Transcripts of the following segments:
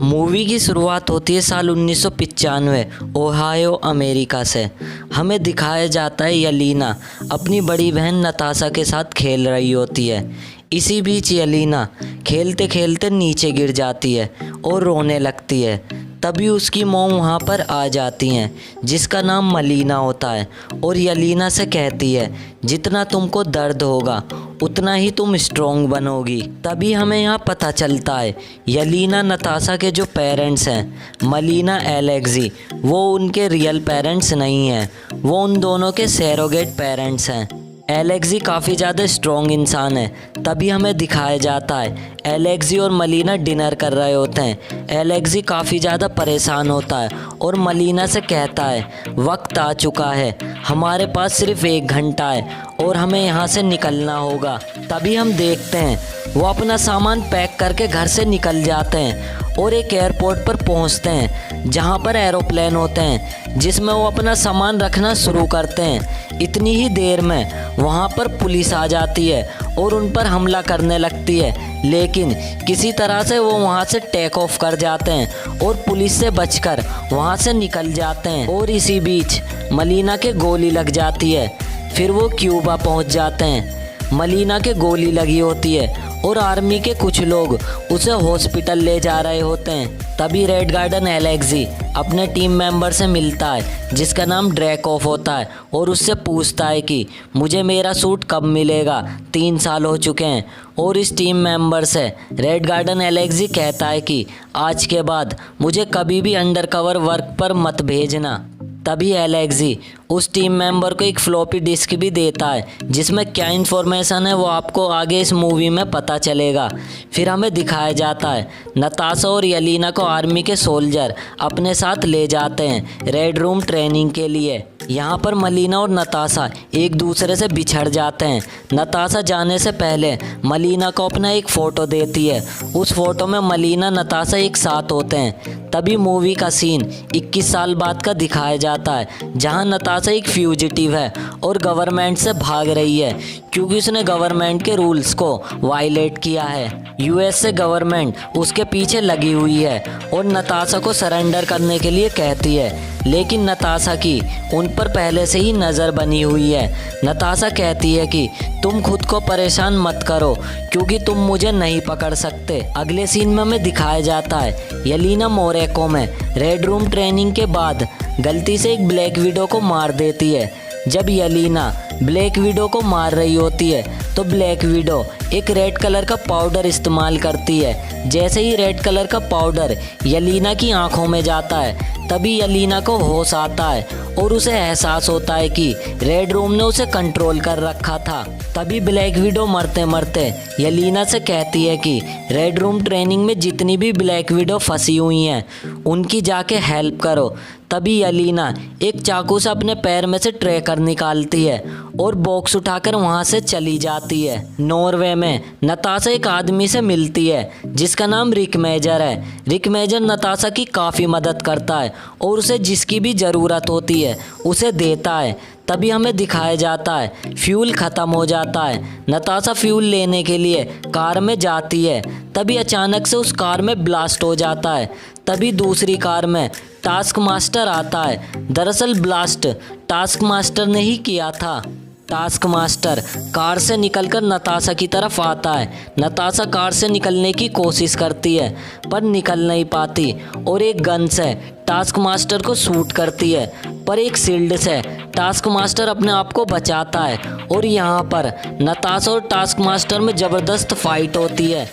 Movie की शुरुआत होती है साल 1995 ओहायो अमेरिका से। हमें दिखाया जाता है यलीना अपनी बड़ी बहन नताशा के साथ खेल रही होती है। इसी बीच यलीना खेलते खेलते नीचे गिर जाती है और रोने लगती है। तभी उसकी मॉम वहाँ पर आ जाती हैं जिसका नाम मलीना होता है और यलीना से कहती है जितना तुमको दर्द होगा उतना ही तुम स्ट्रॉन्ग बनोगी। तभी हमें यहाँ पता चलता है यलीना नताशा के जो पेरेंट्स हैं मलीना एलेक्सी, वो उनके रियल पेरेंट्स नहीं हैं, वो उन दोनों के सैरोगेट पेरेंट्स हैं। एलेक्सी काफ़ी ज़्यादा स्ट्रॉन्ग इंसान है। तभी हमें दिखाया जाता है एलेक्सी और मलीना डिनर कर रहे होते हैं। एलेक्सी काफ़ी ज़्यादा परेशान होता है और मलीना से कहता है वक्त आ चुका है, हमारे पास सिर्फ 1 घंटा है और हमें यहाँ से निकलना होगा। तभी हम देखते हैं वो अपना सामान पैक करके घर से निकल जाते हैं और एक एयरपोर्ट पर पहुँचते हैं जहाँ पर एरोप्लेन होते हैं जिसमें वो अपना सामान रखना शुरू करते हैं। इतनी ही देर में वहाँ पर पुलिस आ जाती है और उन पर हमला करने लगती है, लेकिन किसी तरह से वो वहाँ से टेक ऑफ कर जाते हैं और पुलिस से बचकर वहाँ से निकल जाते हैं। और इसी बीच मलीना के गोली लग जाती है। फिर वो क्यूबा पहुँच जाते हैं। मलीना के गोली लगी होती है और आर्मी के कुछ लोग उसे हॉस्पिटल ले जा रहे होते हैं। तभी रेड गार्डन एलेक्सी अपने टीम मेंबर से मिलता है जिसका नाम ड्रैकोफ होता है और उससे पूछता है कि मुझे मेरा सूट कब मिलेगा, 3 साल हो चुके हैं। और इस टीम मेंबर से रेड गार्डन एलेक्सी कहता है कि आज के बाद मुझे कभी भी अंडरकवर वर्क पर मत भेजना। तभी एलेक्सी उस टीम मेंबर को एक फ्लॉपी डिस्क भी देता है जिसमें क्या इन्फॉर्मेशन है वो आपको आगे इस मूवी में पता चलेगा। फिर हमें दिखाया जाता है नताशा और यलीना को आर्मी के सोल्जर अपने साथ ले जाते हैं रेड रूम ट्रेनिंग के लिए। यहाँ पर मलीना और नताशा एक दूसरे से बिछड़ जाते हैं। नताशा जाने से पहले मलीना को अपना एक फ़ोटो देती है। उस फोटो में मलीना नताशा एक साथ होते हैं। तभी मूवी का सीन 21 साल बाद का दिखाया जाता है जहाँ नताशा एक फ्यूजिटिव है और गवर्नमेंट से भाग रही है क्योंकि उसने गवर्नमेंट के रूल्स को वायलेट किया है। यूएस से गवर्नमेंट उसके पीछे लगी हुई है और नताशा को सरेंडर करने के लिए कहती है, लेकिन नताशा की उन पर पहले से ही नज़र बनी हुई है। नताशा कहती है कि तुम खुद को परेशान मत करो क्योंकि तुम मुझे नहीं पकड़ सकते। अगले सीन में हमें दिखाया जाता है यलीना मोरेको में रेड रूम ट्रेनिंग के बाद गलती से एक ब्लैक विडो को मार देती है। जब यलीना ब्लैक विडो को मार रही होती है तो ब्लैक विडो एक रेड कलर का पाउडर इस्तेमाल करती है। जैसे ही रेड कलर का पाउडर यलीना की आंखों में जाता है तभी यलीना को होश आता है और उसे एहसास होता है कि रेड रूम ने उसे कंट्रोल कर रखा था। तभी ब्लैक विडो मरते मरते यलीना से कहती है कि रेड रूम ट्रेनिंग में जितनी भी ब्लैक विडो फंसी हुई हैं उनकी जाके हेल्प करो। तभी यलीना एक चाकू से अपने पैर में से ट्रैकर निकालती है और बॉक्स उठाकर वहाँ से चली जाती है। नॉर्वे में नताशा एक आदमी से मिलती है जिसका नाम रिक मेजर है। रिक मेजर नताशा की काफ़ी मदद करता है और उसे जिसकी भी ज़रूरत होती है उसे देता है। तभी हमें दिखाया जाता है फ्यूल ख़त्म हो जाता है। नताशा फ्यूल लेने के लिए कार में जाती है। तभी अचानक से उस कार में ब्लास्ट हो जाता है। तभी दूसरी कार में टास्क मास्टर आता है। दरअसल ब्लास्ट टास्क मास्टर ने ही किया था। टास्क मास्टर कार से निकलकर नताशा की तरफ आता है। नताशा कार से निकलने की कोशिश करती है पर निकल नहीं पाती और एक गन से टास्क मास्टर को शूट करती है, पर एक शील्ड से टास्क मास्टर अपने आप को बचाता है। और यहाँ पर नताशा और टास्क मास्टर में ज़बरदस्त फाइट होती है।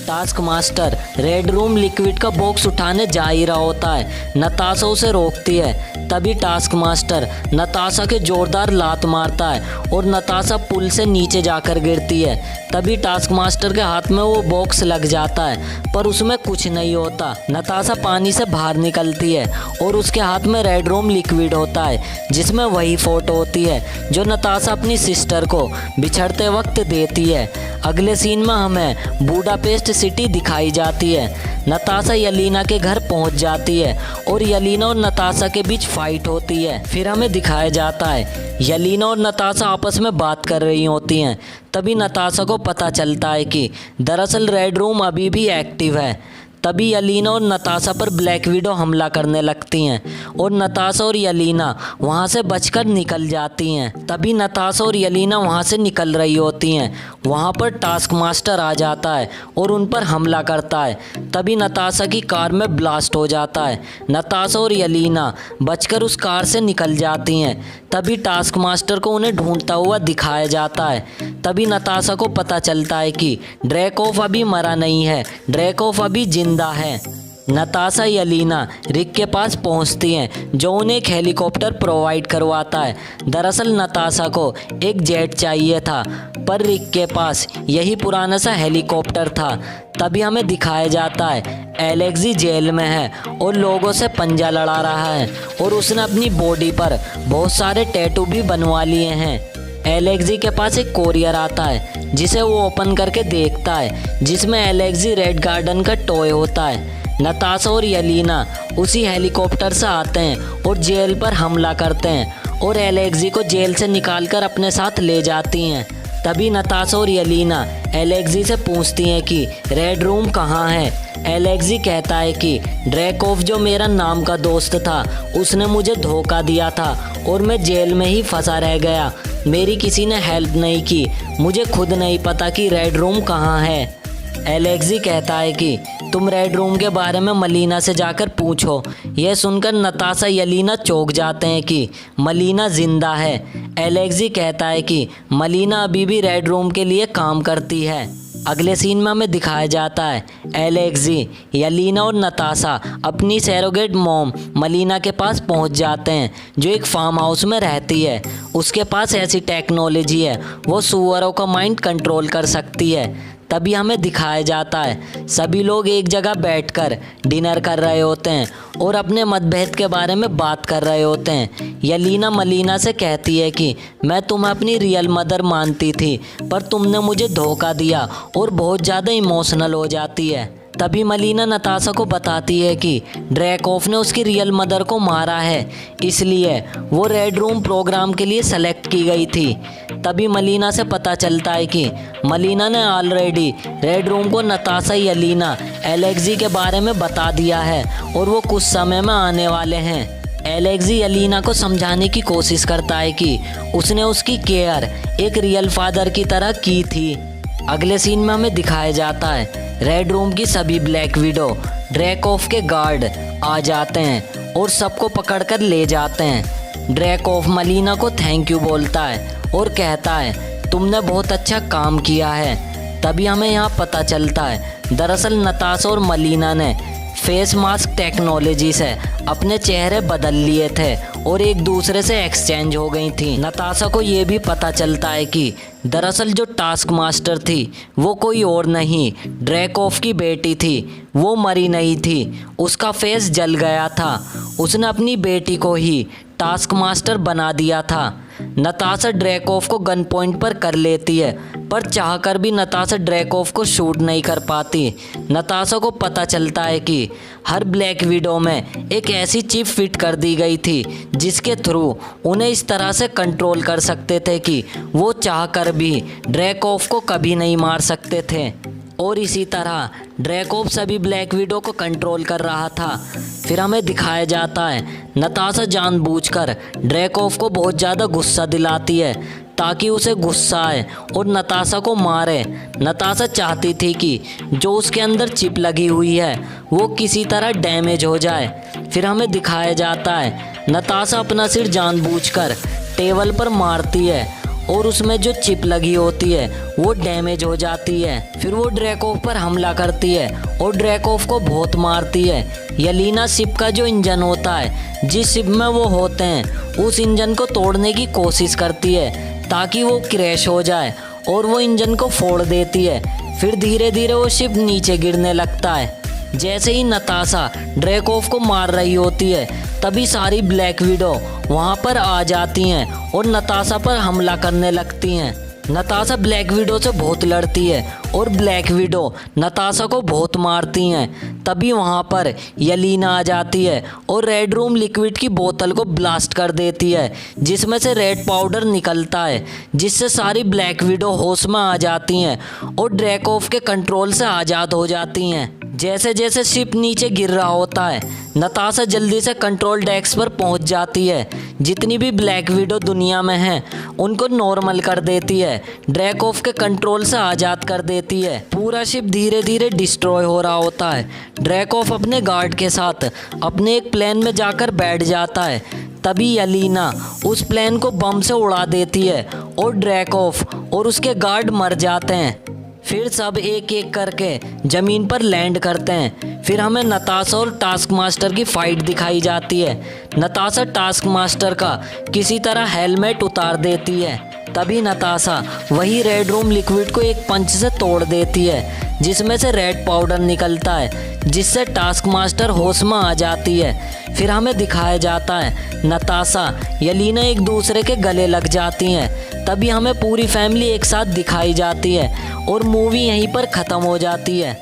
Task master red room liquid का बॉक्स उठाने जा ही रहा होता है। नताशा उसे रोकती है। तभी टास्क मास्टर नताशा के जोरदार लात मारता है और नताशा पुल से नीचे जाकर गिरती है। तभी टास्क मास्टर के हाथ में वो बॉक्स लग जाता है पर उसमें कुछ नहीं होता। नताशा पानी से बाहर निकलती है और उसके हाथ में रेड रूम लिक्विड होता है जिसमें वही फोटो होती है जो नताशा अपनी सिस्टर को बिछड़ते वक्त देती है। अगले सीन में हमें बुडापेस्ट सिटी दिखाई जाती है। नताशा यलीना के घर पहुंच जाती है और यलीना और नताशा के बीच फाइट होती है। फिर हमें दिखाया जाता है यलीना और नताशा आपस में बात कर रही होती हैं। तभी नताशा को पता चलता है कि दरअसल रेड रूम अभी भी एक्टिव है। तभी यलीना और नताशा पर ब्लैक विडो हमला करने लगती हैं और नताशा और यलीना वहाँ से बचकर निकल जाती हैं। तभी नताशा और यलीना वहाँ से निकल रही होती हैं, वहाँ पर टास्क मास्टर आ जाता है और उन पर हमला करता है। तभी नताशा की कार में ब्लास्ट हो जाता है। नताशा और यलीना बचकर उस कार से निकल जाती हैं। तभी टास्क मास्टर को उन्हें ढूंढता हुआ दिखाया जाता है। तभी नताशा को पता चलता है कि ड्रैकोव अभी मरा नहीं है, ड्रैकोव अभी जिंदा है। नताशा यलीना रिक के पास पहुंचती हैं, जो उन्हें एक हेलीकॉप्टर प्रोवाइड करवाता है। दरअसल नताशा को एक जेट चाहिए था, पर रिक के पास यही पुराना सा हेलीकॉप्टर था। तभी हमें दिखाया जाता है एलेक्सी जेल में है और लोगों से पंजा लड़ा रहा है और उसने अपनी बॉडी पर बहुत सारे टैटू भी बनवा लिए हैं। एलेक्सी के पास एक कोरियर आता है, जिसे वो ओपन करके देखता है, जिसमें एलेक्सी रेड गार्डन का टॉय होता है। नताशा और यलीना उसी हेलीकॉप्टर से आते हैं और जेल पर हमला करते हैं और एलेक्सी को जेल से निकालकर अपने साथ ले जाती हैं। तभी नताशा और यलीना एलेक्सी से पूछती हैं कि रेड रूम कहाँ है। एलेक्सी कहता है कि ड्रैकोव, जो मेरा नाम का दोस्त था, उसने मुझे धोखा दिया था और मैं जेल में ही फंसा रह गया। मेरी किसी ने हेल्प नहीं की, मुझे खुद नहीं पता कि रेड रूम कहाँ है। एलेक्सी कहता है कि तुम रेड रूम के बारे में मलीना से जाकर पूछो। यह सुनकर नताशा यलीना चौंक जाते हैं कि मलीना जिंदा है। एलेक्सी कहता है कि मलीना अभी भी रेड रूम के लिए काम करती है। अगले सीन में हमें दिखाया जाता है एलेक्सी, यलीना और नताशा अपनी सैरोगेट मॉम मलीना के पास पहुंच जाते हैं, जो एक फार्म हाउस में रहती है। उसके पास ऐसी टेक्नोलॉजी है, वो सुअरों का माइंड कंट्रोल कर सकती है। तभी हमें दिखाया जाता है सभी लोग एक जगह बैठकर डिनर कर रहे होते हैं और अपने मतभेद के बारे में बात कर रहे होते हैं। यलीना मलीना से कहती है कि मैं तुम्हें अपनी रियल मदर मानती थी, पर तुमने मुझे धोखा दिया, और बहुत ज़्यादा इमोशनल हो जाती है। तभी मलीना नताशा को बताती है कि ड्रैकोव ने उसकी रियल मदर को मारा है, इसलिए वो रेड रूम प्रोग्राम के लिए सेलेक्ट की गई थी। तभी मलीना से पता चलता है कि मलीना ने ऑलरेडी रेड रूम को नताशा, यलीना, एलेक्सी के बारे में बता दिया है और वो कुछ समय में आने वाले हैं। एलेक्सी यलीना को समझाने की कोशिश करता है कि उसने उसकी केयर एक रियल फादर की तरह की थी। अगले सीन में हमें दिखाया जाता है रेड रूम की सभी ब्लैक विडो ड्रैकोव के गार्ड आ जाते हैं और सबको पकड़कर ले जाते हैं। ड्रैकोव मलीना को थैंक यू बोलता है और कहता है तुमने बहुत अच्छा काम किया है। तभी हमें यहाँ पता चलता है दरअसल नताशा और मलीना ने फेस मास्क टेक्नोलॉजी से अपने चेहरे बदल लिए थे और एक दूसरे से एक्सचेंज हो गई थी। नताशा को ये भी पता चलता है कि दरअसल जो टास्क मास्टर थी वो कोई और नहीं, ड्रैकोव की बेटी थी। वो मरी नहीं थी, उसका फेस जल गया था। उसने अपनी बेटी को ही टास्क मास्टर बना दिया था। नताशा ड्रैकोव को गन पॉइंट पर कर लेती है, पर चाहकर भी नताशा ड्रैकोव को शूट नहीं कर पाती। नताशा को पता चलता है कि हर ब्लैक विडो में एक ऐसी चिप फिट कर दी गई थी जिसके थ्रू उन्हें इस तरह से कंट्रोल कर सकते थे कि वो चाहकर भी ड्रैकोव को कभी नहीं मार सकते थे। और इसी तरह ड्रैकोव सभी ब्लैक विडो को कंट्रोल कर रहा था। फिर हमें दिखाया जाता है नताशा जानबूझकर ड्रैकोव को बहुत ज़्यादा गुस्सा दिलाती है ताकि उसे गुस्सा आए और नताशा को मारे। नताशा चाहती थी कि जो उसके अंदर चिप लगी हुई है वो किसी तरह डैमेज हो जाए। फिर हमें दिखाया जाता है नताशा अपना सिर जानबूझकर टेबल पर मारती है और उसमें जो चिप लगी होती है वो डैमेज हो जाती है। फिर वो ड्रैकोव पर हमला करती है और ड्रैकोव को बहुत मारती है। यलीना शिप का जो इंजन होता है, जिस शिप में वो होते हैं, उस इंजन को तोड़ने की कोशिश करती है ताकि वो क्रैश हो जाए और वो इंजन को फोड़ देती है। फिर धीरे धीरे वो शिप नीचे गिरने लगता है। जैसे ही नताशा ड्रैकोव को मार रही होती है तभी सारी ब्लैक विडो वहाँ पर आ जाती हैं और नताशा पर हमला करने लगती हैं। नताशा ब्लैक विडो से बहुत लड़ती है और ब्लैक विडो नताशा को बहुत मारती हैं। तभी वहाँ पर यलीना आ जाती है और रेड रूम लिक्विड की बोतल को ब्लास्ट कर देती है, जिसमें से रेड पाउडर निकलता है, जिससे सारी ब्लैक विडो होश में आ जाती हैं और ड्रैकोव के कंट्रोल से आज़ाद हो जाती हैं। जैसे जैसे शिप नीचे गिर रहा होता है, नताशा जल्दी से कंट्रोल डेस्क पर पहुंच जाती है। जितनी भी ब्लैक विडो दुनिया में हैं उनको नॉर्मल कर देती है, ड्रैकोव के कंट्रोल से आज़ाद कर देती है। पूरा शिप धीरे धीरे डिस्ट्रॉय हो रहा होता है। ड्रैकोव अपने गार्ड के साथ अपने एक प्लेन में जाकर बैठ जाता है। तभी यलीना उस प्लेन को बम से उड़ा देती है और ड्रैकोव और उसके गार्ड मर जाते हैं। फिर सब एक एक करके ज़मीन पर लैंड करते हैं। फिर हमें नताशा और टास्क मास्टर की फाइट दिखाई जाती है। नताशा टास्क मास्टर का किसी तरह हेलमेट उतार देती है। तभी नताशा वही रेड रूम लिक्विड को एक पंच से तोड़ देती है, जिसमें से रेड पाउडर निकलता है, जिससे टास्क मास्टर होश में आ जाती है। फिर हमें दिखाया जाता है नताशा यलीना एक दूसरे के गले लग जाती हैं। तभी हमें पूरी फैमिली एक साथ दिखाई जाती है और मूवी यहीं पर ख़त्म हो जाती है।